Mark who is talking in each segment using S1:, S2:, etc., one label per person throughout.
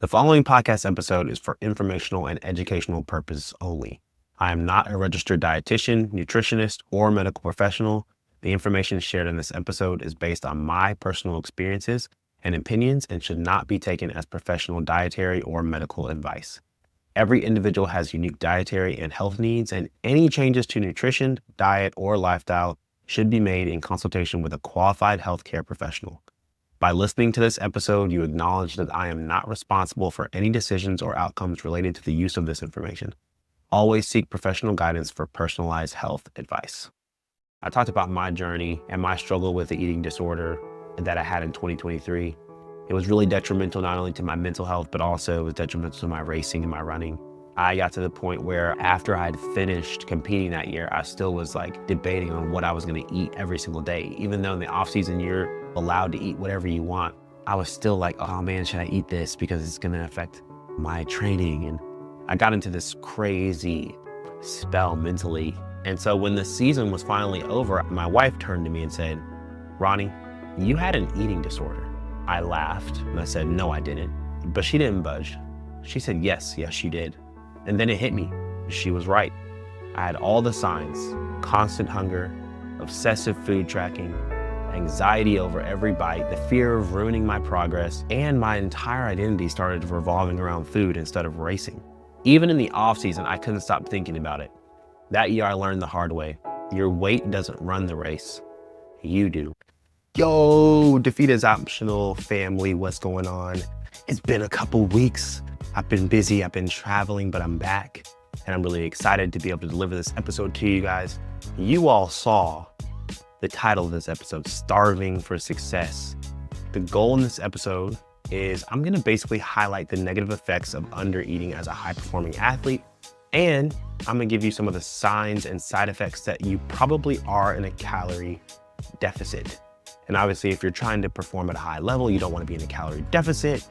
S1: The following podcast episode is for informational and educational purposes only. I am not a registered dietitian, nutritionist, or medical professional. The information shared in this episode is based on my personal experiences and opinions and should not be taken as professional dietary or medical advice. Every individual has unique dietary and health needs, and any changes to nutrition, diet, or lifestyle should be made in consultation with a qualified healthcare professional. By listening to this episode, you acknowledge that I am not responsible for any decisions or outcomes related to the use of this information. Always seek professional guidance for personalized health advice. I talked about my journey and my struggle with the eating disorder that I had in 2023. It was really detrimental not only to my mental health, but also it was detrimental to my racing and my running. I got to the point where after I had finished competing that year, I still was debating on what I was going to eat every single day. Even though in the off season you're allowed to eat whatever you want, I was still like, oh man, should I eat this because it's going to affect my training? And I got into this crazy spell mentally. And so when the season was finally over, my wife turned to me and said, Ronnie, you had an eating disorder. I laughed and I said, no, I didn't. But she didn't budge. She said, yes, you did. And then it hit me. She was right. I had all the signs: constant hunger, obsessive food tracking, anxiety over every bite, the fear of ruining my progress, and my entire identity started revolving around food instead of racing. Even in the off season, I couldn't stop thinking about it. That year I learned the hard way. Your weight doesn't run the race. You do. Yo, defeat is optional family. What's going on? It's been a couple weeks. I've been busy, I've been traveling, but I'm back and I'm really excited to be able to deliver this episode to you guys. You all saw the title of this episode, Starving for Success. The goal in this episode is I'm gonna basically highlight the negative effects of undereating as a high-performing athlete, and I'm gonna give you some of the signs and side effects that you probably are in a calorie deficit. And obviously, if you're trying to perform at a high level, you don't wanna be in a calorie deficit.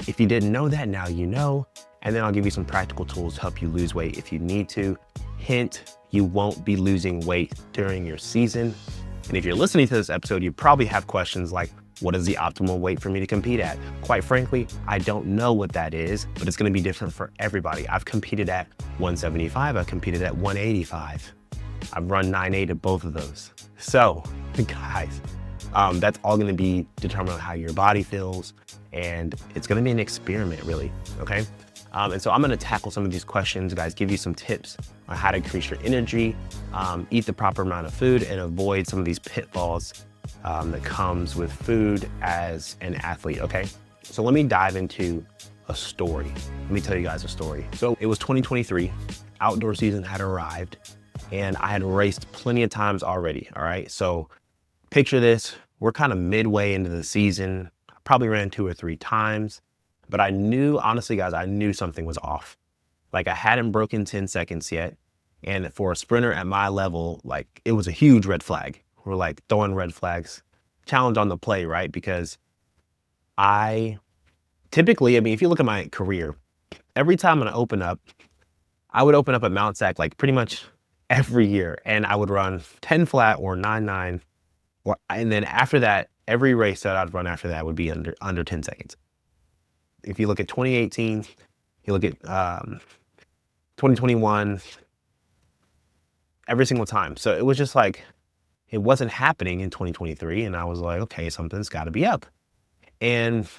S1: If you didn't know that, now you know. And then I'll give you some practical tools to help you lose weight if you need to. Hint, you won't be losing weight during your season. And if you're listening to this episode, you probably have questions like, what is the optimal weight for me to compete at? Quite frankly, I don't know what that is, but it's gonna be different for everybody. I've competed at 175, I've competed at 185. I've run 9.8 at both of those. So, guys, that's all gonna be determined on how your body feels, and it's gonna be an experiment, really, okay? And so I'm gonna tackle some of these questions, guys, give you some tips on how to increase your energy, eat the proper amount of food, and avoid some of these pitfalls that comes with food as an athlete, okay? So let me dive into a story. Let me tell you guys a story. So it was 2023, outdoor season had arrived, and I had raced plenty of times already, all right? So picture this, we're kind of midway into the season, probably ran 2 or 3 times, but I knew, honestly guys, I knew something was off. Like I hadn't broken 10 seconds yet. And for a sprinter at my level, it was a huge red flag. We're throwing red flags, challenge on the play, right? Because I typically, if you look at my career, every time I open up, I would open up at Mount Sac pretty much every year. And I would run 10 flat or 9.9. And then after that, every race that I'd run after that would be under 10 seconds. If you look at 2018, you look at 2021, every single time. So it was just it wasn't happening in 2023. And I was like, okay, something's got to be up. And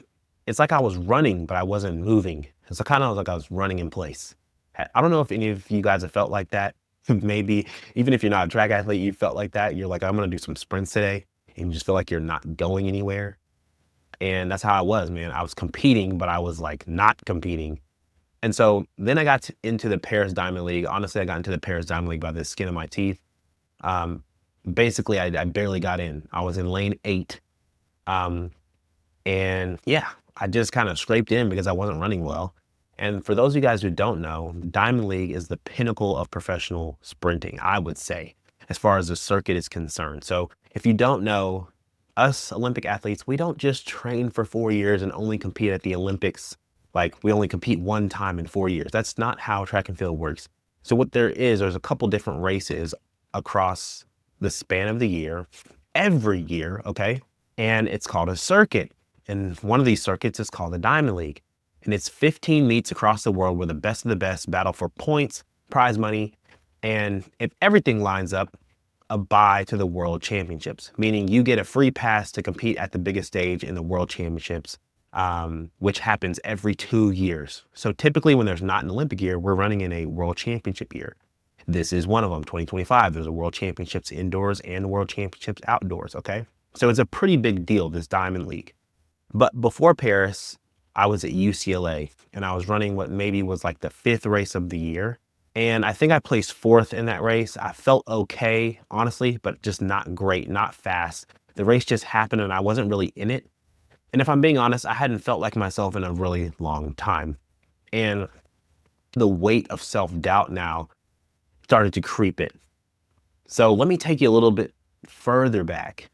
S1: it's like I was running, but I wasn't moving. It's kind of like I was running in place. I don't know if any of you guys have felt like that. Maybe even if you're not a track athlete, you felt like that. You're like, I'm going to do some sprints today. And you just feel like you're not going anywhere. And that's how I was, man. I was competing, but I was not competing. And so then I got into the Paris Diamond League. Honestly, I got into the Paris Diamond League by the skin of my teeth. Basically, I barely got in. I was in lane 8. And yeah, I just kind of scraped in because I wasn't running well. And for those of you guys who don't know, Diamond League is the pinnacle of professional sprinting, I would say, as far as the circuit is concerned. So if you don't know, us Olympic athletes, we don't just train for 4 years and only compete at the Olympics. We only compete one time in 4 years. That's not how track and field works. So what there's a couple different races across the span of the year, every year, okay? And it's called a circuit. And one of these circuits is called the Diamond League. And it's 15 meets across the world where the best of the best battle for points, prize money, and if everything lines up, a bye to the World Championships, meaning you get a free pass to compete at the biggest stage in the World Championships, which happens every 2 years. So typically when there's not an Olympic year, we're running in a World Championship year. This is one of them, 2025. There's a World Championships indoors and World Championships outdoors, okay? So it's a pretty big deal, this Diamond League. But before Paris, I was at UCLA and I was running what maybe was like the 5th race of the year. And I think I placed 4th in that race. I felt okay, honestly, but just not great, not fast. The race just happened and I wasn't really in it. And if I'm being honest, I hadn't felt like myself in a really long time. And the weight of self-doubt now started to creep in. So let me take you a little bit further back.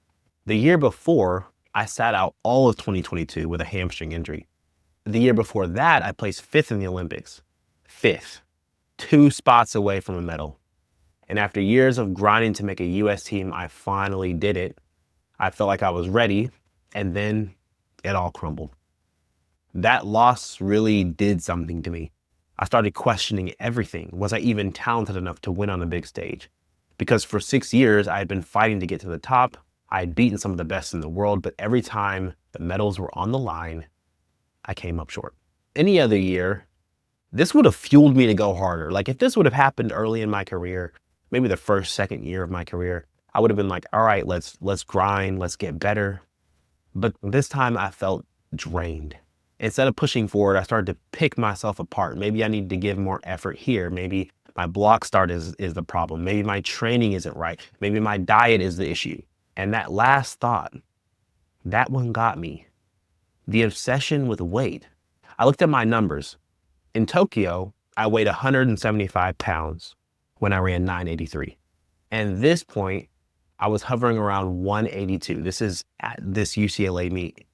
S1: The year before, I sat out all of 2022 with a hamstring injury. The year before that, I placed 5th in the Olympics. 5th. 2 spots away from a medal. And after years of grinding to make a US team, I finally did it. I felt like I was ready, and then it all crumbled. That loss really did something to me. I started questioning everything. Was I even talented enough to win on a big stage? Because for 6 years, I had been fighting to get to the top. I had beaten some of the best in the world, but every time the medals were on the line, I came up short. Any other year, this would have fueled me to go harder. Like if this would have happened early in my career, maybe the first, second year of my career, I would have been like, all right, let's grind, let's get better. But this time I felt drained. Instead of pushing forward, I started to pick myself apart. Maybe I need to give more effort here. Maybe my block start is the problem. Maybe my training isn't right. Maybe my diet is the issue. And that last thought, that one got me. The obsession with weight. I looked at my numbers. In Tokyo, I weighed 175 pounds when I ran 983. And at this point, I was hovering around 182. This is at this UCLA meet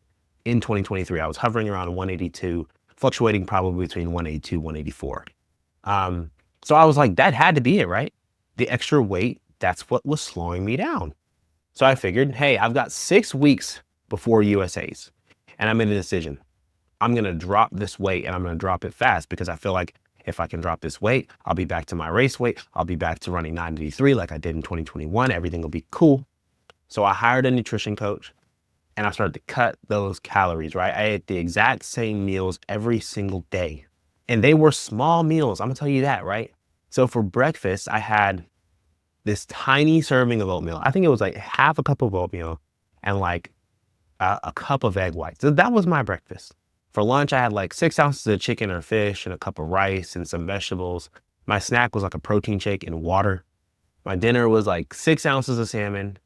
S1: in 2023. I was hovering around 182, fluctuating probably between 182, 184. So I was like, that had to be it, right? The extra weight, that's what was slowing me down. So I figured, hey, I've got 6 weeks before USA's, and I made a decision. I'm gonna drop this weight and I'm gonna drop it fast because I feel like if I can drop this weight, I'll be back to my race weight. I'll be back to running 983 like I did in 2021. Everything will be cool. So I hired a nutrition coach and I started to cut those calories, right? I ate the exact same meals every single day. And they were small meals, I'm gonna tell you that, right? So for breakfast, I had this tiny serving of oatmeal. I think it was like half a cup of oatmeal and like a cup of egg whites. So that was my breakfast. For lunch, I had like 6 ounces of chicken or fish and a cup of rice and some vegetables. My snack was like a protein shake and water. My dinner was like 6 ounces of salmon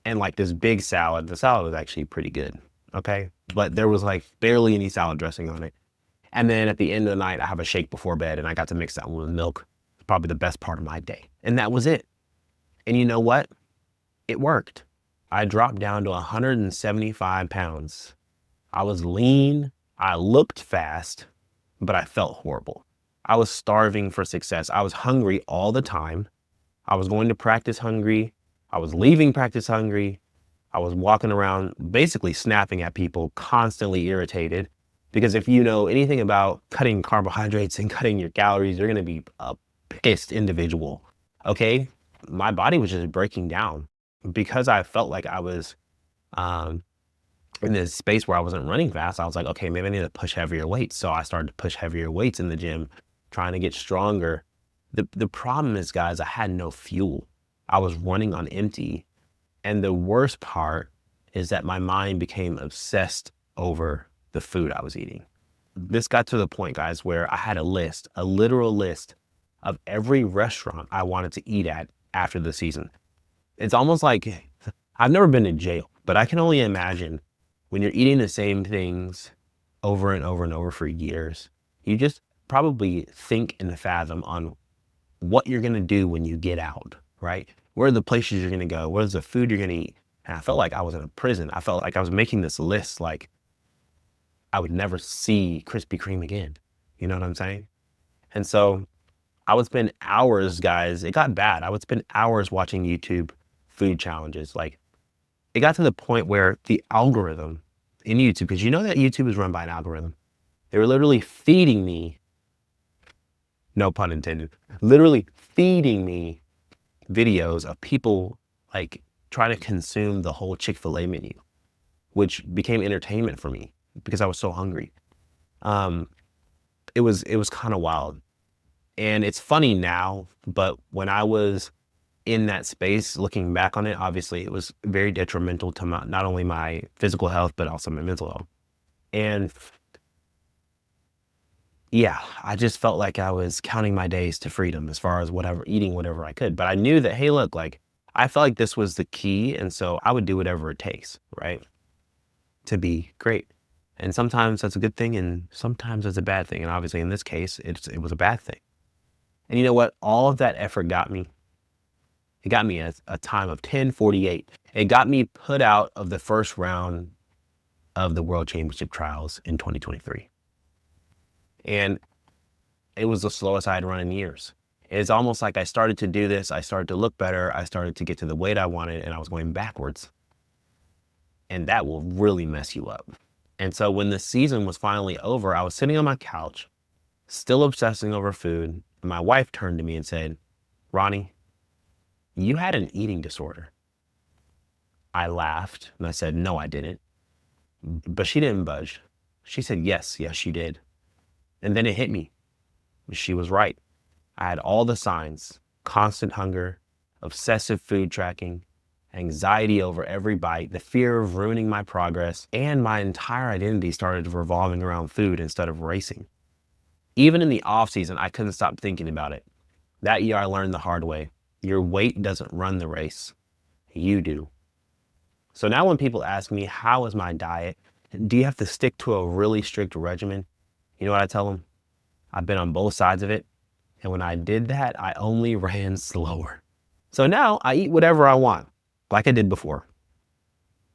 S1: and like this big salad. The salad was actually pretty good, okay? But there was like barely any salad dressing on it. And then at the end of the night, I have a shake before bed and I got to mix that one with milk. Probably the best part of my day. And that was it. And you know what? It worked. I dropped down to 175 pounds. I was lean. I looked fast, but I felt horrible. I was starving for success. I was hungry all the time. I was going to practice hungry. I was leaving practice hungry. I was walking around basically snapping at people, constantly irritated. Because if you know anything about cutting carbohydrates and cutting your calories, you're gonna be a pissed individual, okay? My body was just breaking down because I felt like I was in this space where I wasn't running fast. I was like, okay, maybe I need to push heavier weights. So I started to push heavier weights in the gym, trying to get stronger. The problem is, guys, I had no fuel. I was running on empty. And the worst part is that my mind became obsessed over the food I was eating. This got to the point, guys, where I had a list, a literal list of every restaurant I wanted to eat at after the season. It's almost like, I've never been to jail, but I can only imagine when you're eating the same things over and over and over for years, you just probably think and fathom on what you're gonna do when you get out, right? Where are the places you're gonna go? Where's the food you're gonna eat? And I felt like I was in a prison. I felt like I was making this list like I would never see Krispy Kreme again. You know what I'm saying? And so I would spend hours, guys, it got bad. I would spend hours watching YouTube food challenges. Like, it got to the point where the algorithm in YouTube, because you know that YouTube is run by an algorithm. They were literally feeding me, no pun intended, literally feeding me videos of people like trying to consume the whole Chick-fil-A menu, which became entertainment for me because I was so hungry. Um, it was kind of wild. And it's funny now, but when I was in that space, looking back on it, obviously it was very detrimental to not only my physical health, but also my mental health. And yeah, I just felt like I was counting my days to freedom as far as eating whatever I could. But I knew that, hey, look, like I felt like this was the key. And so I would do whatever it takes, right, to be great. And sometimes that's a good thing, and sometimes it's a bad thing. And obviously in this case, it was a bad thing. And you know what? All of that effort got me. It got me a time of 10:48. It got me put out of the first round of the World Championship trials in 2023. And it was the slowest I had run in years. It's almost like I started to do this, I started to look better, I started to get to the weight I wanted, and I was going backwards. And that will really mess you up. And so when the season was finally over, I was sitting on my couch, still obsessing over food, and my wife turned to me and said, Ronnie, you had an eating disorder. I laughed and I said, no, I didn't. But she didn't budge. She said, yes, you did. And then it hit me. She was right. I had all the signs: constant hunger, obsessive food tracking, anxiety over every bite, the fear of ruining my progress, and my entire identity started revolving around food instead of racing. Even in the off season, I couldn't stop thinking about it. That year I learned the hard way. Your weight doesn't run the race. You do. So now when people ask me, how is my diet? Do you have to stick to a really strict regimen? You know what I tell them? I've been on both sides of it. And when I did that, I only ran slower. So now I eat whatever I want, like I did before.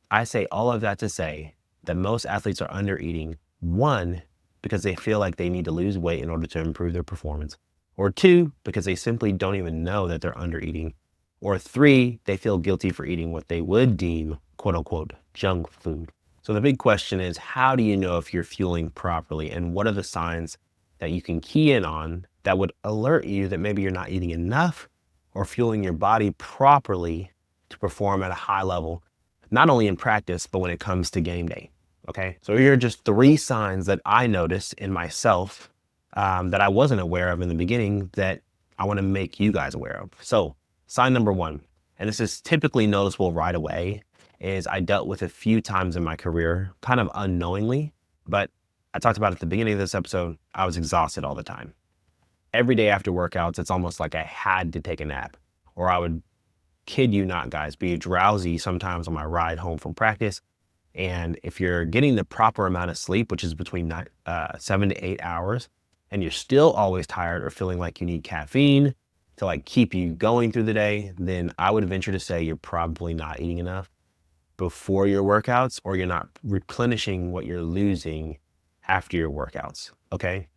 S1: I say all of that to say that most athletes are under eating, one, because they feel like they need to lose weight in order to improve their performance, or two, because they simply don't even know that they're under eating, or three, they feel guilty for eating what they would deem quote unquote junk food. So the big question is, how do you know if you're fueling properly, and what are the signs that you can key in on that would alert you that maybe you're not eating enough or fueling your body properly to perform at a high level, not only in practice, but when it comes to game day. Okay. So here are just 3 signs that I noticed in myself that I wasn't aware of in the beginning that I want to make you guys aware of. So sign number 1, and this is typically noticeable right away, is I dealt with a few times in my career, kind of unknowingly, but I talked about at the beginning of this episode, I was exhausted all the time. Every day after workouts, it's almost like I had to take a nap, or I would, kid you not, guys, be drowsy sometimes on my ride home from practice. And if you're getting the proper amount of sleep, which is between 7 to 8 hours, and you're still always tired or feeling like you need caffeine to like keep you going through the day, then I would venture to say you're probably not eating enough before your workouts, or you're not replenishing what you're losing after your workouts. Okay.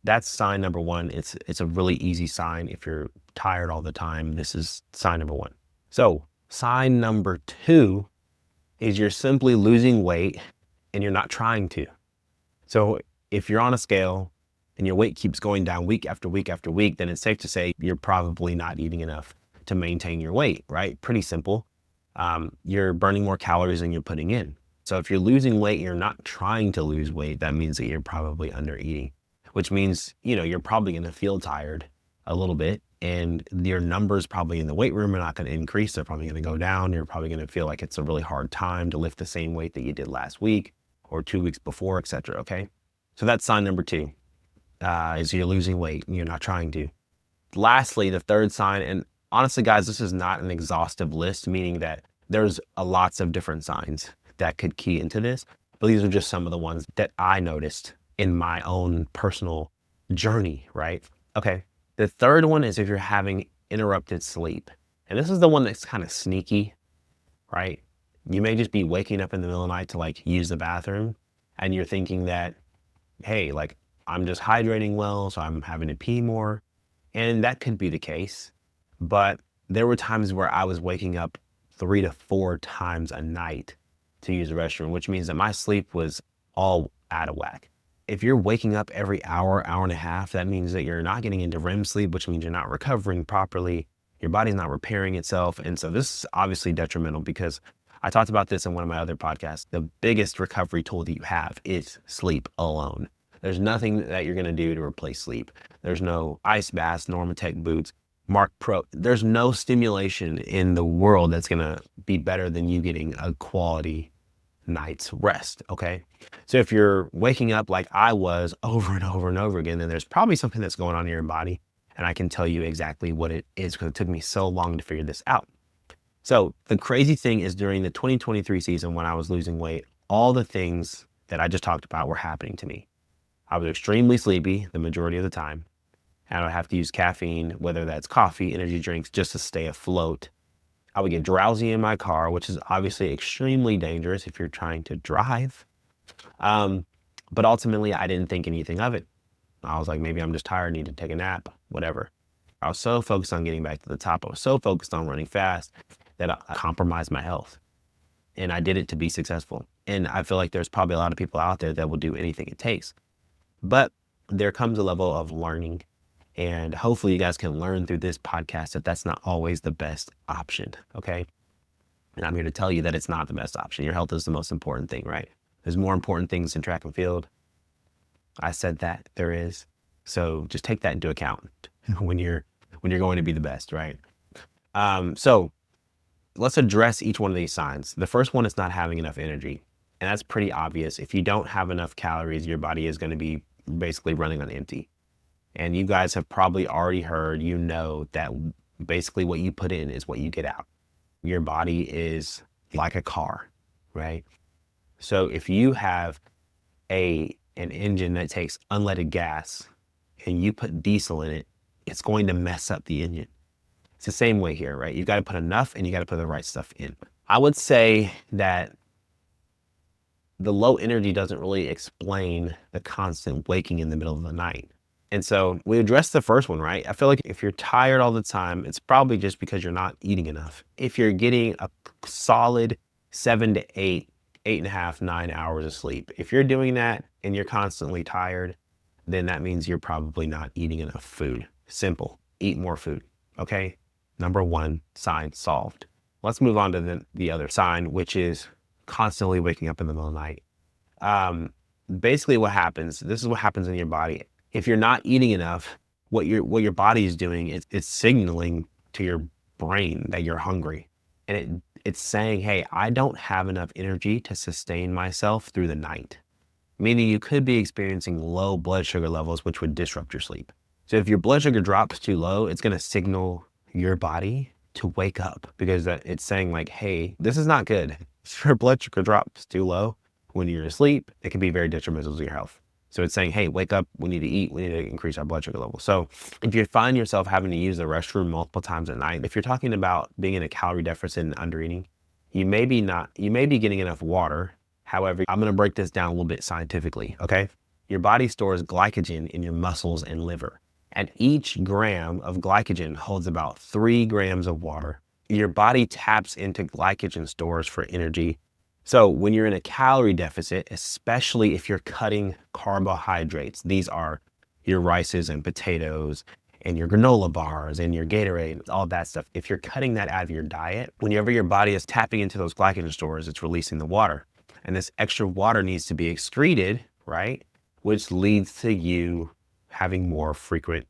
S1: That's sign number 1. It's a really easy sign. If you're tired all the time, this is sign number 1. So sign number 2 is you're simply losing weight and you're not trying to. So if you're on a scale and your weight keeps going down week after week after week, then it's safe to say you're probably not eating enough to maintain your weight, right? Pretty simple. You're burning more calories than you're putting in. So if you're losing weight, you're not trying to lose weight, that means that you're probably under eating, which means, you're probably going to feel tired a little bit, and your numbers probably in the weight room are not going to increase. They're probably going to go down. You're probably going to feel like it's a really hard time to lift the same weight that you did last week or 2 weeks before, etc. Okay. So that's sign number 2, is you're losing weight and you're not trying to. Lastly, the third sign, and honestly, guys, this is not an exhaustive list, meaning that there's lots of different signs that could key into this, but these are just some of the ones that I noticed in my own personal journey, right? Okay. The third one is if you're having interrupted sleep. And this is the one that's kind of sneaky, right? You may just be waking up in the middle of the night to like use the bathroom, and you're thinking that, hey, like I'm just hydrating well, so I'm having to pee more. And that could be the case. But there were times where I was waking up 3 to 4 times a night to use the restroom, which means that my sleep was all out of whack. If you're waking up every hour, hour and a half, that means that you're not getting into REM sleep, which means you're not recovering properly. Your body's not repairing itself. And so this is obviously detrimental, because I talked about this in one of my other podcasts. The biggest recovery tool that you have is sleep alone. There's nothing that you're going to do to replace sleep. There's no ice baths, Normatec boots, Mark Pro. There's no stimulation in the world that's going to be better than you getting a quality night's rest. Okay. So if you're waking up like I was over and over and over again, then there's probably something that's going on in your body. And I can tell you exactly what it is, because it took me so long to figure this out. So the crazy thing is, during the 2023 season, when I was losing weight, all the things that I just talked about were happening to me. I was extremely sleepy the majority of the time, and I would have to use caffeine, whether that's coffee, energy drinks, just to stay afloat. I would get drowsy in my car, which is obviously extremely dangerous if you're trying to drive. But ultimately, I didn't think anything of it. I was like, maybe I'm just tired, need to take a nap, whatever. I was so focused on getting back to the top. I was so focused on running fast that I compromised my health. And I did it to be successful. And I feel like there's probably a lot of people out there that will do anything it takes. But there comes a level of learning. And hopefully you guys can learn through this podcast that that's not always the best option, okay? And I'm here to tell you that it's not the best option. Your health is the most important thing, right? There's more important things in track and field. I said that there is. So just take that into account when you're going to be the best, right? So let's address each one of these signs. The first one is not having enough energy. And that's pretty obvious. If you don't have enough calories, your body is going to be basically running on empty. And you guys have probably already heard, that basically what you put in is what you get out. Your body is like a car, right? So if you have an engine that takes unleaded gas and you put diesel in it, it's going to mess up the engine. It's the same way here, right? You've got to put enough and you got to put the right stuff in. I would say that the low energy doesn't really explain the constant waking in the middle of the night. And so we addressed the first one, right? I feel like if you're tired all the time, it's probably just because you're not eating enough. If you're getting a solid 7 to 8, 8.5, 9 hours of sleep, if you're doing that and you're constantly tired, then that means you're probably not eating enough food. Simple. Eat more food. Okay? Number one, sign solved. Let's move on to the other sign, which is constantly waking up in the middle of the night. Basically what happens, this is what happens in your body. If you're not eating enough, what your body is doing is it's signaling to your brain that you're hungry. And it's saying, hey, I don't have enough energy to sustain myself through the night. Meaning you could be experiencing low blood sugar levels, which would disrupt your sleep. So if your blood sugar drops too low, it's going to signal your body to wake up, because it's saying like, hey, this is not good. If your blood sugar drops too low when you're asleep, it can be very detrimental to your health. So it's saying, hey, wake up, we need to eat, we need to increase our blood sugar level. So if you find yourself having to use the restroom multiple times at night, if you're talking about being in a calorie deficit and under eating, you may be getting enough water. However, I'm going to break this down a little bit scientifically, okay? Your body stores glycogen in your muscles and liver. And each gram of glycogen holds about 3 grams of water. Your body taps into glycogen stores for energy. So when you're in a calorie deficit, especially if you're cutting carbohydrates, these are your rices and potatoes and your granola bars and your Gatorade, all that stuff. If you're cutting that out of your diet, whenever your body is tapping into those glycogen stores, it's releasing the water. And this extra water needs to be excreted, right? Which leads to you having more frequent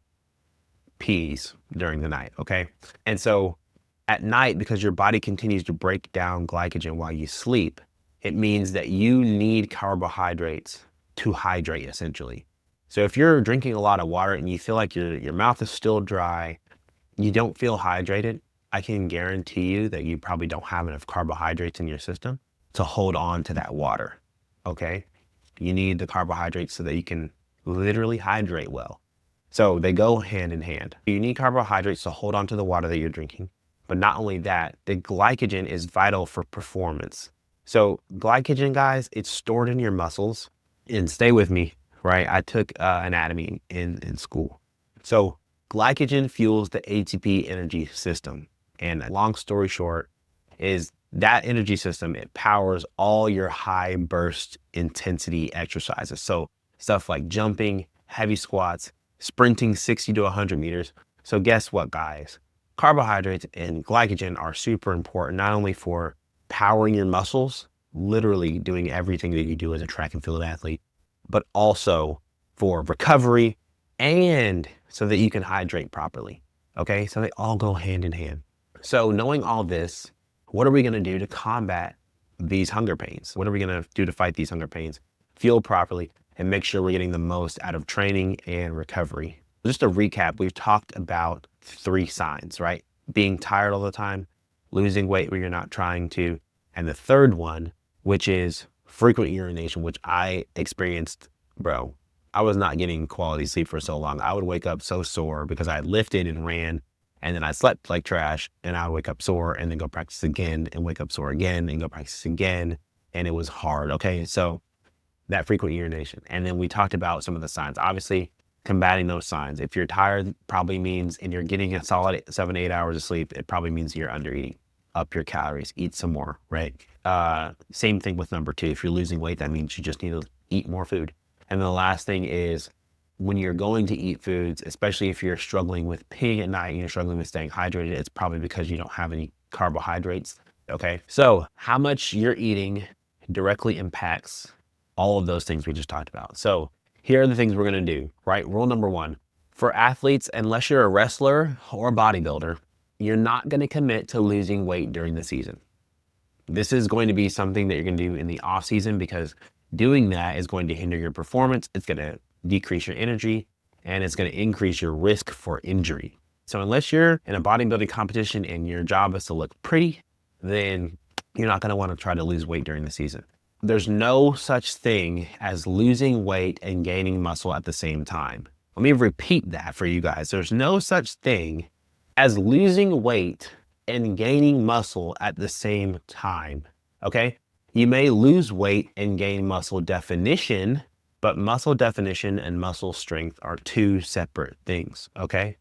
S1: pees during the night, okay? And so at night, because your body continues to break down glycogen while you sleep, it means that you need carbohydrates to hydrate, essentially. So if you're drinking a lot of water and you feel like your mouth is still dry, you don't feel hydrated, I can guarantee you that you probably don't have enough carbohydrates in your system to hold on to that water, okay? You need the carbohydrates so that you can literally hydrate well. So they go hand in hand. You need carbohydrates to hold on to the water that you're drinking. But not only that, the glycogen is vital for performance. So glycogen, guys, it's stored in your muscles. And stay with me, right? I took anatomy in school. So glycogen fuels the ATP energy system. And long story short is that energy system, it powers all your high burst intensity exercises. So stuff like jumping, heavy squats, sprinting 60 to 100 meters. So guess what, guys? Carbohydrates and glycogen are super important, not only for powering your muscles, literally doing everything that you do as a track and field athlete, but also for recovery and so that you can hydrate properly. Okay, so they all go hand in hand. So knowing all this, what are we gonna do to combat these hunger pains? What are we gonna do to fight these hunger pains, fuel properly, and make sure we're getting the most out of training and recovery? Just to recap, we've talked about 3 signs, right? Being tired all the time, losing weight when you're not trying to, and the third one, which is frequent urination, which I experienced, bro. I was not getting quality sleep for so long. I would wake up so sore because I lifted and ran, and then I slept like trash, and I would wake up sore and then go practice again and wake up sore again and go practice again. And it was hard. Okay. So that frequent urination. And then we talked about some of the signs, obviously combating those signs. If you're tired, probably means, and you're getting a solid 7 to 8 hours of sleep, it probably means you're under eating. Up your calories, eat some more, right? Same thing with number 2. If you're losing weight, that means you just need to eat more food. And the last thing is, when you're going to eat foods, especially if you're struggling with peeing at night and you're struggling with staying hydrated, it's probably because you don't have any carbohydrates. Okay. So how much you're eating directly impacts all of those things we just talked about. So here are the things we're going to do, right? Rule number 1, for athletes, unless you're a wrestler or a bodybuilder, you're not going to commit to losing weight during the season. This is going to be something that you're going to do in the off season, because doing that is going to hinder your performance. It's going to decrease your energy, and it's going to increase your risk for injury. So unless you're in a bodybuilding competition and your job is to look pretty, then you're not going to want to try to lose weight during the season. There's no such thing as losing weight and gaining muscle at the same time. Let me repeat that for you guys. There's no such thing as losing weight and gaining muscle at the same time. Okay? You may lose weight and gain muscle definition, but muscle definition and muscle strength are 2 separate things, okay?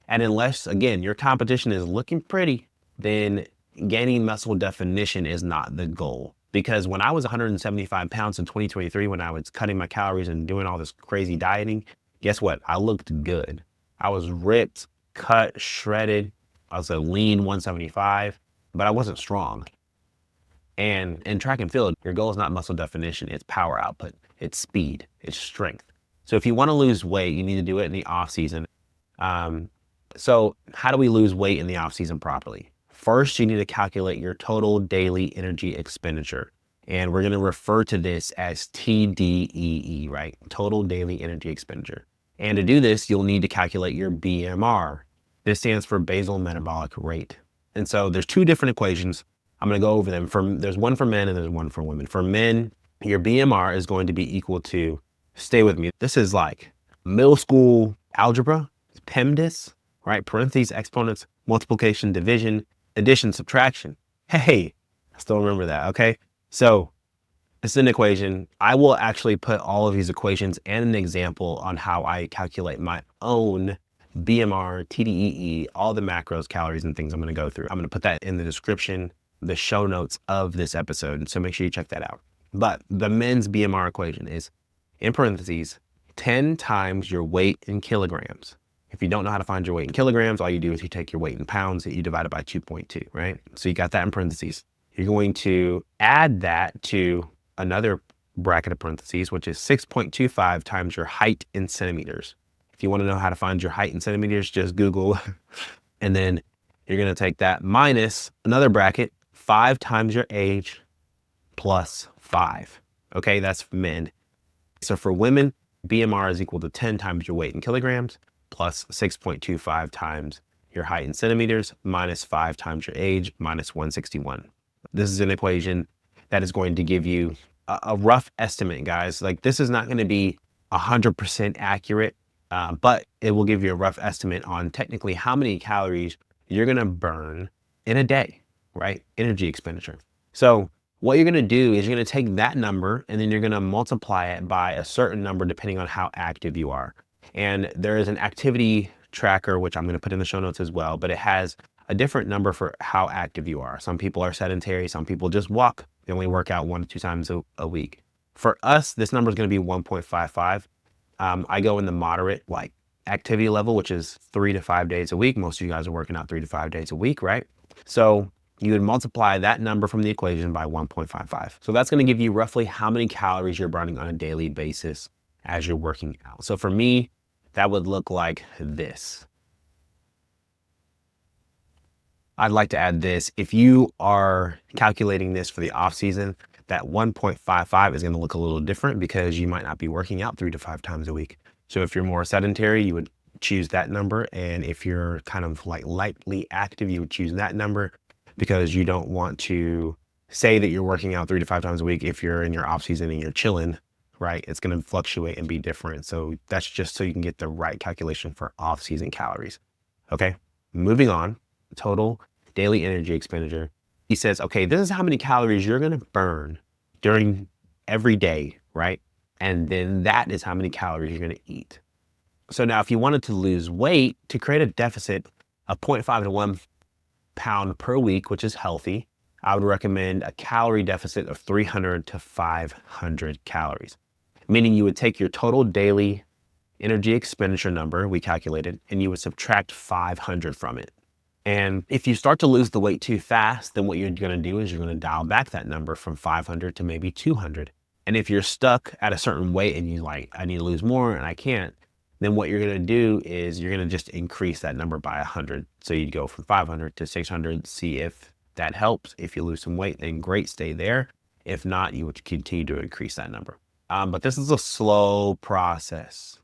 S1: And unless, again, your competition is looking pretty, then gaining muscle definition is not the goal. Because when I was 175 pounds in 2023, when I was cutting my calories and doing all this crazy dieting, guess what? I looked good. I was ripped, cut, shredded. I was a lean 175, but I wasn't strong. And in track and field, your goal is not muscle definition, it's power output, it's speed, it's strength. So if you want to lose weight, you need to do it in the off season. So how do we lose weight in the off season properly? First, you need to calculate your total daily energy expenditure. And we're going to refer to this as TDEE, right? Total daily energy expenditure. And to do this, you'll need to calculate your BMR. This stands for basal metabolic rate. And so there's 2 different equations. I'm going to go over them. There's one for men and there's one for women. For men, your BMR is going to be equal to, stay with me, this is like middle school algebra, PEMDAS, right? Parentheses, exponents, multiplication, division, addition, subtraction. Hey, I still remember that, okay? So it's an equation. I will actually put all of these equations and an example on how I calculate my own BMR, TDEE, all the macros, calories, and things I'm going to go through. I'm going to put that in the description, the show notes of this episode. So make sure you check that out. But the men's BMR equation is, in parentheses, 10 times your weight in kilograms. If you don't know how to find your weight in kilograms, all you do is you take your weight in pounds and you divide it by 2.2, right? So you got that in parentheses. You're going to add that to another bracket of parentheses, which is 6.25 times your height in centimeters. If you want to know how to find your height in centimeters, just Google. And then you're going to take that minus another bracket, 5 times your age plus 5. Okay, that's for men. So for women, BMR is equal to 10 times your weight in kilograms plus 6.25 times your height in centimeters minus 5 times your age minus 161. This is an equation that is going to give you a rough estimate, guys. Like, this is not going to be 100% accurate, but it will give you a rough estimate on technically how many calories you're going to burn in a day, right? Energy expenditure. So what you're going to do is you're going to take that number and then you're going to multiply it by a certain number depending on how active you are. And there is an activity tracker, which I'm going to put in the show notes as well, but it has a different number for how active you are. Some people are sedentary. Some people just walk. They only work out 1 to 2 times a week. For us, this number is going to be 1.55. I go in the moderate like activity level, which is 3 to 5 days a week. Most of you guys are working out 3 to 5 days a week, right? So you would multiply that number from the equation by 1.55. So that's going to give you roughly how many calories you're burning on a daily basis as you're working out. So for me, that would look like this. I'd like to add this. If you are calculating this for the off season, that 1.55 is going to look a little different because you might not be working out 3 to 5 times a week. So if you're more sedentary, you would choose that number. And if you're kind of like lightly active, you would choose that number because you don't want to say that you're working out 3 to 5 times a week if you're in your off season and you're chilling, right? It's going to fluctuate and be different. So that's just so you can get the right calculation for off season calories. Okay, moving on. Total daily energy expenditure. He says, okay, this is how many calories you're going to burn during every day, right? And then that is how many calories you're going to eat. So now if you wanted to lose weight, to create a deficit of 0.5 to 1 pound per week, which is healthy, I would recommend a calorie deficit of 300 to 500 calories, meaning you would take your total daily energy expenditure number we calculated, and you would subtract 500 from it. And if you start to lose the weight too fast, then what you're going to do is you're going to dial back that number from 500 to maybe 200. And if you're stuck at a certain weight and you're like, I need to lose more and I can't, then what you're going to do is you're going to just increase that number by 100. So you'd go from 500 to 600, see if that helps. If you lose some weight, then great, stay there. If not, you would continue to increase that number. But this is a slow process,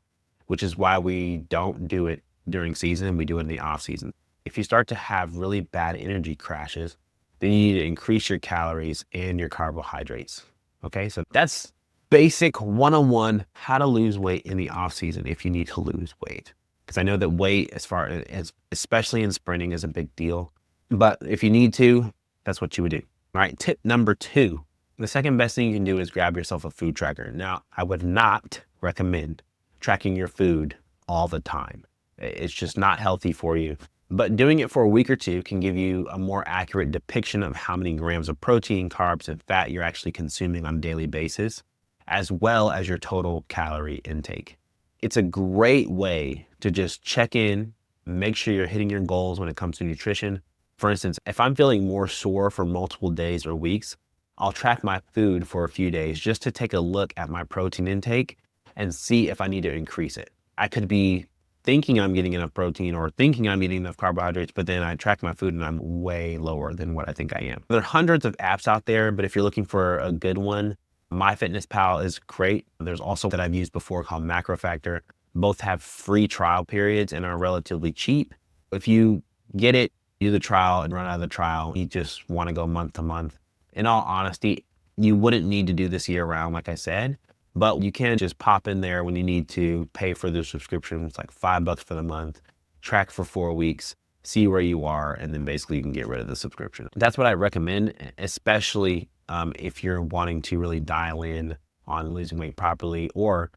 S1: which is why we don't do it during season. We do it in the off season. If you start to have really bad energy crashes, then you need to increase your calories and your carbohydrates. Okay, so that's basic 101 how to lose weight in the off season if you need to lose weight. Because I know that weight, as far as especially in sprinting, is a big deal. But if you need to, that's what you would do. All right, tip number 2. The second best thing you can do is grab yourself a food tracker. Now, I would not recommend tracking your food all the time. It's just not healthy for you. But doing it for a week or two can give you a more accurate depiction of how many grams of protein, carbs, and fat you're actually consuming on a daily basis, as well as your total calorie intake. It's a great way to just check in, make sure you're hitting your goals when it comes to nutrition. For instance, if I'm feeling more sore for multiple days or weeks, I'll track my food for a few days just to take a look at my protein intake and see if I need to increase it. I could be thinking I'm getting enough protein or thinking I'm eating enough carbohydrates, but then I track my food and I'm way lower than what I think I am. There are hundreds of apps out there, but if you're looking for a good one, MyFitnessPal is great. There's also that I've used before called MacroFactor. Both have free trial periods and are relatively cheap. If you get it, do the trial and run out of the trial, you just want to go month to month. In all honesty, you wouldn't need to do this year round, like I said, but you can just pop in there when you need to pay for the subscription. It's like $5 for the month, track for 4 weeks, see where you are, and then basically you can get rid of the subscription. That's what I recommend, especially if you're wanting to really dial in on losing weight properly, or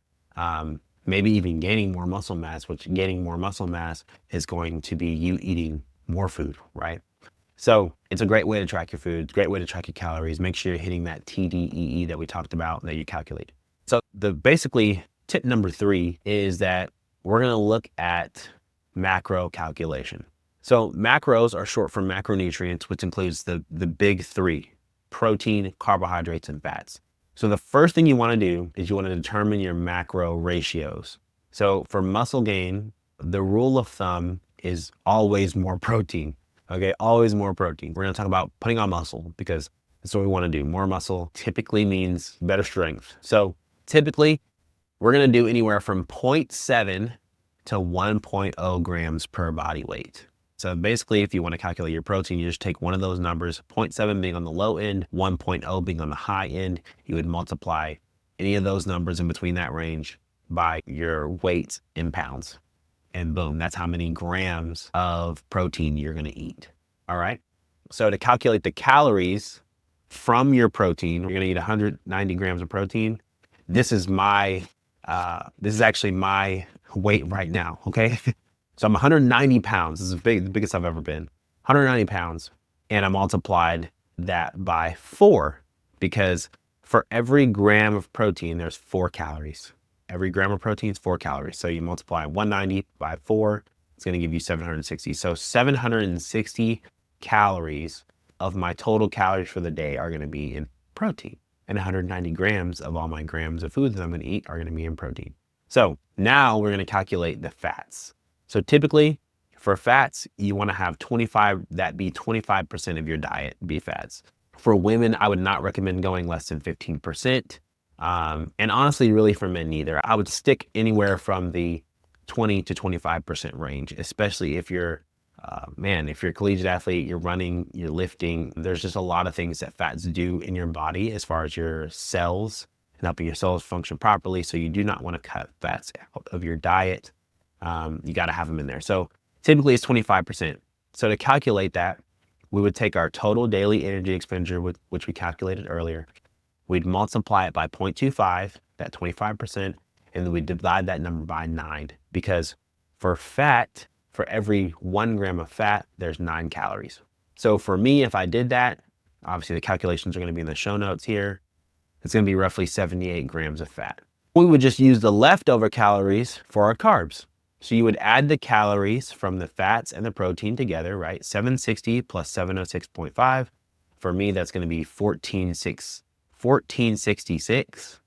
S1: maybe even gaining more muscle mass, which gaining more muscle mass is going to be you eating more food, right? So it's a great way to track your food, great way to track your calories. Make sure you're hitting that TDEE that we talked about that you calculate. So basically tip number 3 is that we're going to look at macro calculation. So macros are short for macronutrients, which includes the big 3: protein, carbohydrates, and fats. So the first thing you want to do is you want to determine your macro ratios. So for muscle gain, the rule of thumb is always more protein. Okay, always more protein. We're going to talk about putting on muscle because that's what we want to do. More muscle typically means better strength. So typically, we're going to do anywhere from 0.7 to 1.0 grams per body weight. So basically, if you want to calculate your protein, you just take one of those numbers, 0.7 being on the low end, 1.0 being on the high end. You would multiply any of those numbers in between that range by your weight in pounds. And boom, that's how many grams of protein you're going to eat. All right. So to calculate the calories from your protein, you're going to eat 190 grams of protein. This is actually my weight right now. Okay. So I'm 190 pounds. This is the biggest I've ever been. 190 pounds, and I multiplied that by 4 because for every gram of protein, there's 4 calories. Every gram of protein is 4 calories. So you multiply 190 by 4, it's going to give you 760. So 760 calories of my total calories for the day are going to be in protein. And 190 grams of all my grams of food that I'm going to eat are going to be in protein. So now we're going to calculate the fats. So typically for fats, you want to have 25% of your diet be fats. For women, I would not recommend going less than 15%. And honestly, really for men neither. I would stick anywhere from the 20 to 25% range, especially if you're, if you're a collegiate athlete, you're running, you're lifting, there's just a lot of things that fats do in your body as far as your cells and helping your cells function properly. So you do not want to cut fats out of your diet. You got to have them in there. So typically it's 25%. So to calculate that, we would take our total daily energy expenditure, which we calculated earlier. We'd multiply it by 0.25, that 25%, and then we divide that number by 9 because for fat, for every 1 gram of fat, there's 9 calories. So for me, if I did that, obviously the calculations are going to be in the show notes here. It's going to be roughly 78 grams of fat. We would just use the leftover calories for our carbs. So you would add the calories from the fats and the protein together, right? 760 plus 706.5. For me, that's going to be 1466.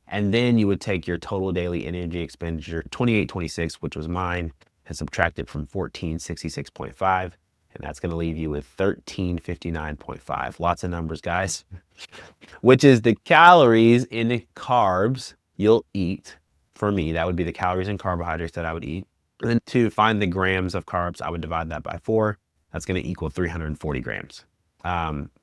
S1: And then you would take your total daily energy expenditure, 2826, which was mine, and subtract it from 1466.5. And that's going to leave you with 1359.5. Lots of numbers, guys. Which is the calories in the carbs you'll eat. For me, that would be the calories and carbohydrates that I would eat. And then to find the grams of carbs, I would divide that by 4. That's going to equal 340 grams.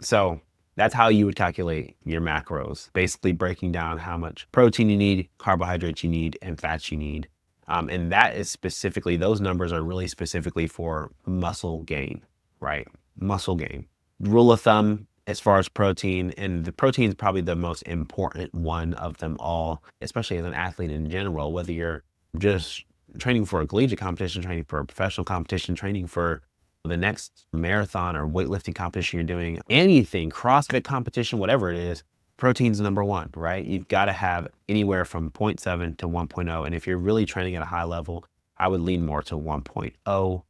S1: So that's how you would calculate your macros, basically breaking down how much protein you need, carbohydrates you need, and fats you need. And that is specifically, those numbers are really specifically for muscle gain, right? Muscle gain. Rule of thumb, as far as protein, and the protein is probably the most important one of them all, especially as an athlete in general, whether you're just training for a collegiate competition, training for a professional competition, training for the next marathon or weightlifting competition you're doing, anything, CrossFit competition, whatever it is, protein's number one, right? You've got to have anywhere from 0.7 to 1.0. And if you're really training at a high level, I would lean more to 1.0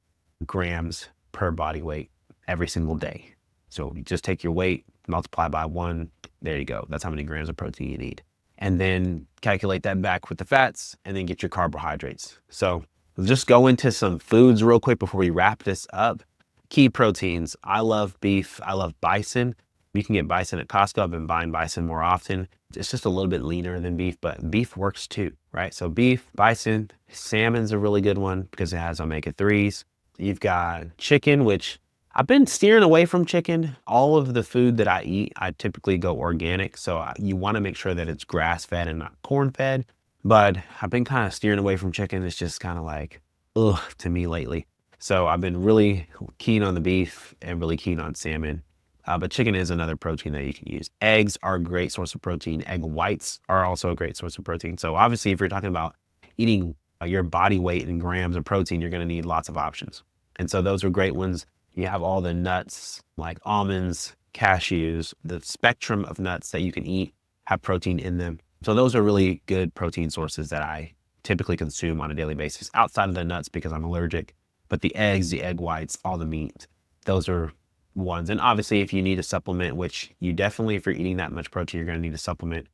S1: grams per body weight every single day. So you just take your weight, multiply by 1, there you go. That's how many grams of protein you need. And then calculate that back with the fats and then get your carbohydrates. So let's just go into some foods real quick before we wrap this up. Key proteins. I love beef. I love bison. You can get bison at Costco. I've been buying bison more often. It's just a little bit leaner than beef, but beef works too, right? So beef, bison, salmon's a really good one because it has omega-3s. You've got chicken, which I've been steering away from chicken. All of the food that I eat, I typically go organic. So you want to make sure that it's grass-fed and not corn-fed. But I've been kind of steering away from chicken. It's just kind of like, ugh, to me lately. So I've been really keen on the beef and really keen on salmon. But chicken is another protein that you can use. Eggs are a great source of protein. Egg whites are also a great source of protein. So obviously, if you're talking about eating your body weight in grams of protein, you're going to need lots of options. And so those are great ones. You have all the nuts like almonds, cashews, the spectrum of nuts that you can eat have protein in them. So those are really good protein sources that I typically consume on a daily basis outside of the nuts because I'm allergic. But the eggs, the egg whites, all the meat, those are ones. And obviously if you need a supplement, which you definitely, if you're eating that much protein, you're going to need a supplement,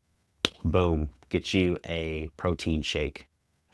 S1: boom, get you a protein shake.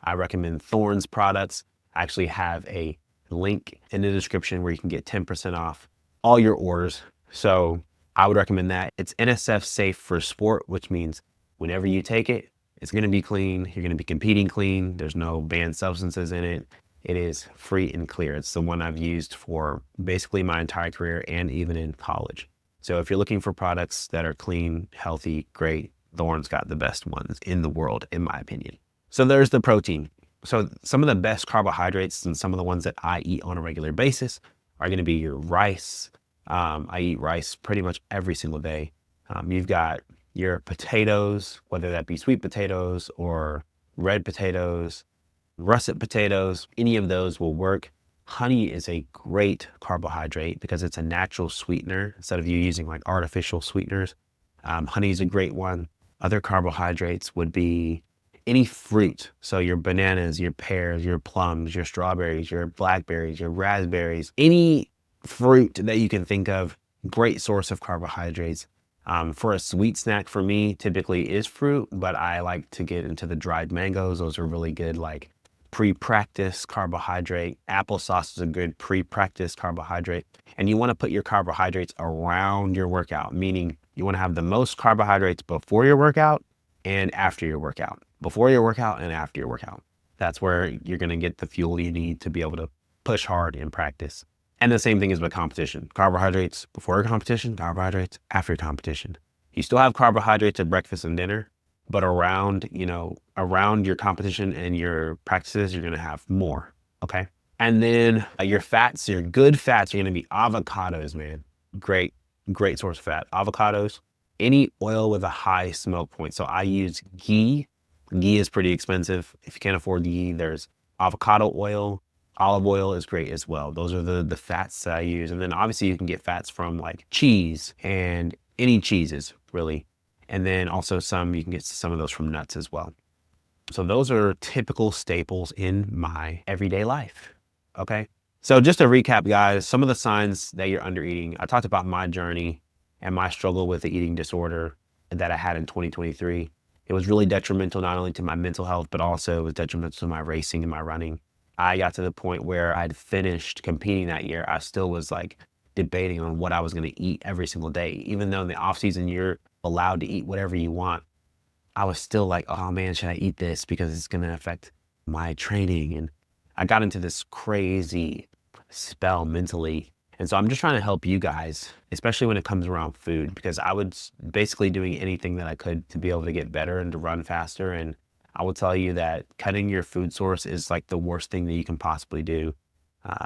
S1: I recommend Thorne's products. I actually have a link in the description where you can get 10% off all your orders. So I would recommend that. It's NSF safe for sport, which means whenever you take it, it's going to be clean. You're going to be competing clean. There's no banned substances in it. It is free and clear. It's the one I've used for basically my entire career and even in college. So if you're looking for products that are clean, healthy, great, Thorne's got the best ones in the world, in my opinion. So there's the protein. So some of the best carbohydrates and some of the ones that I eat on a regular basis are going to be your rice. I eat rice pretty much every single day. You've got your potatoes, whether that be sweet potatoes or red potatoes, russet potatoes, any of those will work. Honey is a great carbohydrate because it's a natural sweetener instead of you using like artificial sweeteners. Honey is a great one. Other carbohydrates would be any fruit. So your bananas, your pears, your plums, your strawberries, your blackberries, your raspberries, any fruit that you can think of, great source of carbohydrates. For a sweet snack for me, typically is fruit, but I like to get into the dried mangoes. Those are really good, like pre-practice carbohydrate. Applesauce is a good pre-practice carbohydrate. And you want to put your carbohydrates around your workout, meaning you want to have the most carbohydrates before your workout and after your workout. Before your workout and after your workout. That's where you're going to get the fuel you need to be able to push hard in practice. And the same thing is with competition. Carbohydrates before your competition, carbohydrates after your competition. You still have carbohydrates at breakfast and dinner, but around your competition and your practices, you're going to have more. Okay. And then your fats, your good fats are going to be avocados, man. Great source of fat. Avocados, any oil with a high smoke point. So I use ghee. Ghee is pretty expensive. If you can't afford ghee, there's avocado oil. Olive oil is great as well. Those are the fats that I use. And then obviously you can get fats from like cheese and any cheeses really. And then also you can get some of those from nuts as well. So those are typical staples in my everyday life. Okay. So just to recap, guys, some of the signs that you're under eating. I talked about my journey and my struggle with the eating disorder that I had in 2023. It was really detrimental not only to my mental health, but also it was detrimental to my racing and my running. I got to the point where I'd finished competing that year. I still was like debating on what I was going to eat every single day. Even though in the off season, you're allowed to eat whatever you want. I was still like, oh man, should I eat this? Because it's going to affect my training. And I got into this crazy spell mentally. And so I'm just trying to help you guys, especially when it comes around food, because I was basically doing anything that I could to be able to get better and to run faster. And I will tell you that cutting your food source is like the worst thing that you can possibly do.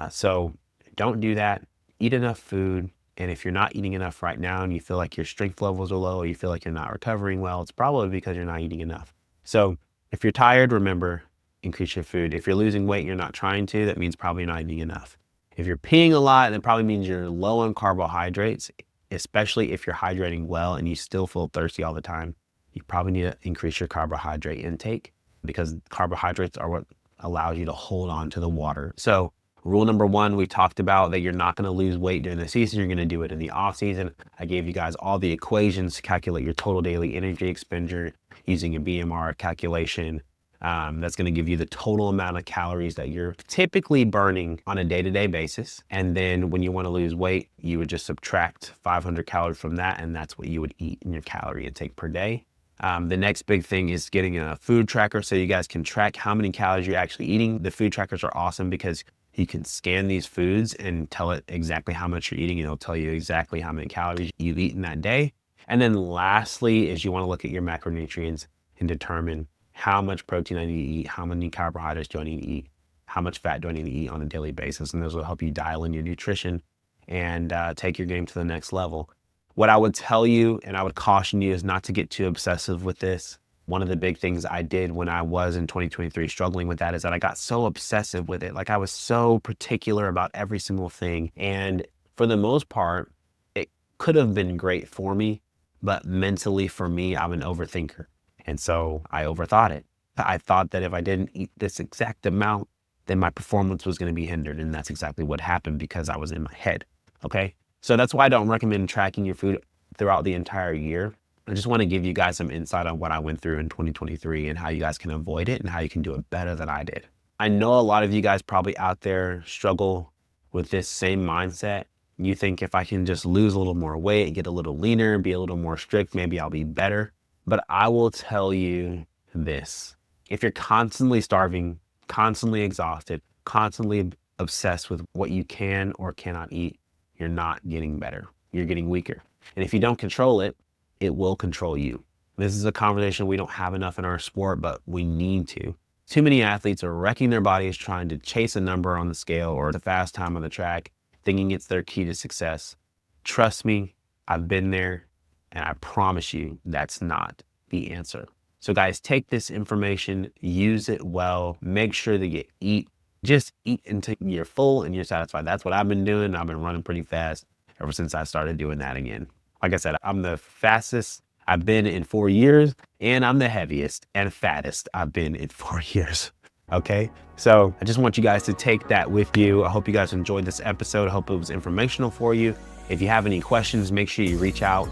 S1: So don't do that. Eat enough food. And if you're not eating enough right now and you feel like your strength levels are low or you feel like you're not recovering well, it's probably because you're not eating enough. So if you're tired, remember, increase your food. If you're losing weight and you're not trying to, that means probably you're not eating enough. If you're peeing a lot, that probably means you're low on carbohydrates, especially if you're hydrating well and you still feel thirsty all the time. You probably need to increase your carbohydrate intake because carbohydrates are what allows you to hold on to the water. So rule number one, we talked about that you're not going to lose weight during the season. You're going to do it in the off season. I gave you guys all the equations to calculate your total daily energy expenditure using a BMR calculation. That's going to give you the total amount of calories that you're typically burning on a day-to-day basis. And then when you want to lose weight, you would just subtract 500 calories from that. And that's what you would eat in your calorie intake per day. The next big thing is getting a food tracker so you guys can track how many calories you're actually eating. The food trackers are awesome because you can scan these foods and tell it exactly how much you're eating, and it'll tell you exactly how many calories you've eaten that day. And then lastly is you want to look at your macronutrients and determine how much protein I need to eat, how many carbohydrates do I need to eat, how much fat do I need to eat on a daily basis. And those will help you dial in your nutrition and take your game to the next level. What I would tell you and I would caution you is not to get too obsessive with this. One of the big things I did when I was in 2023 struggling with that is that I got so obsessive with it. Like I was so particular about every single thing. And for the most part, it could have been great for me, but mentally for me, I'm an overthinker. And so I overthought it. I thought that if I didn't eat this exact amount, then my performance was going to be hindered. And that's exactly what happened because I was in my head. Okay. So that's why I don't recommend tracking your food throughout the entire year. I just want to give you guys some insight on what I went through in 2023 and how you guys can avoid it and how you can do it better than I did. I know a lot of you guys probably out there struggle with this same mindset. You think if I can just lose a little more weight, get a little leaner, be a little more strict, maybe I'll be better. But I will tell you this. If you're constantly starving, constantly exhausted, constantly obsessed with what you can or cannot eat, you're not getting better. You're getting weaker. And if you don't control it, it will control you. This is a conversation we don't have enough in our sport, but we need to. Too many athletes are wrecking their bodies trying to chase a number on the scale or the fast time on the track, thinking it's their key to success. Trust me, I've been there, and I promise you that's not the answer. So guys, take this information, use it well, make sure that you eat Just eat until you're full and you're satisfied. That's what I've been doing. I've been running pretty fast ever since I started doing that again. Like I said, I'm the fastest I've been in 4 years, and I'm the heaviest and fattest I've been in 4 years. Okay, so I just want you guys to take that with you. I hope you guys enjoyed this episode. I hope it was informational for you. If you have any questions, make sure you reach out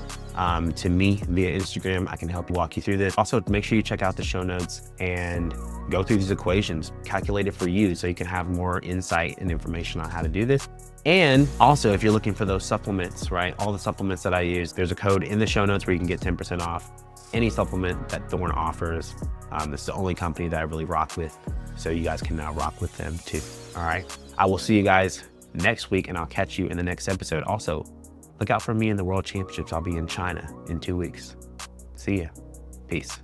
S1: to me via Instagram. I can help you walk you through this. Also, make sure you check out the show notes and go through these equations, calculate it for you so you can have more insight and information on how to do this. And also, if you're looking for those supplements, right? All the supplements that I use, there's a code in the show notes where you can get 10% off any supplement that Thorne offers. This is the only company that I really rock with, so you guys can now rock with them too. All right, I will see you guys next week, and I'll catch you in the next episode. Also, look out for me in the World Championships. I'll be in China in 2 weeks. See ya. Peace.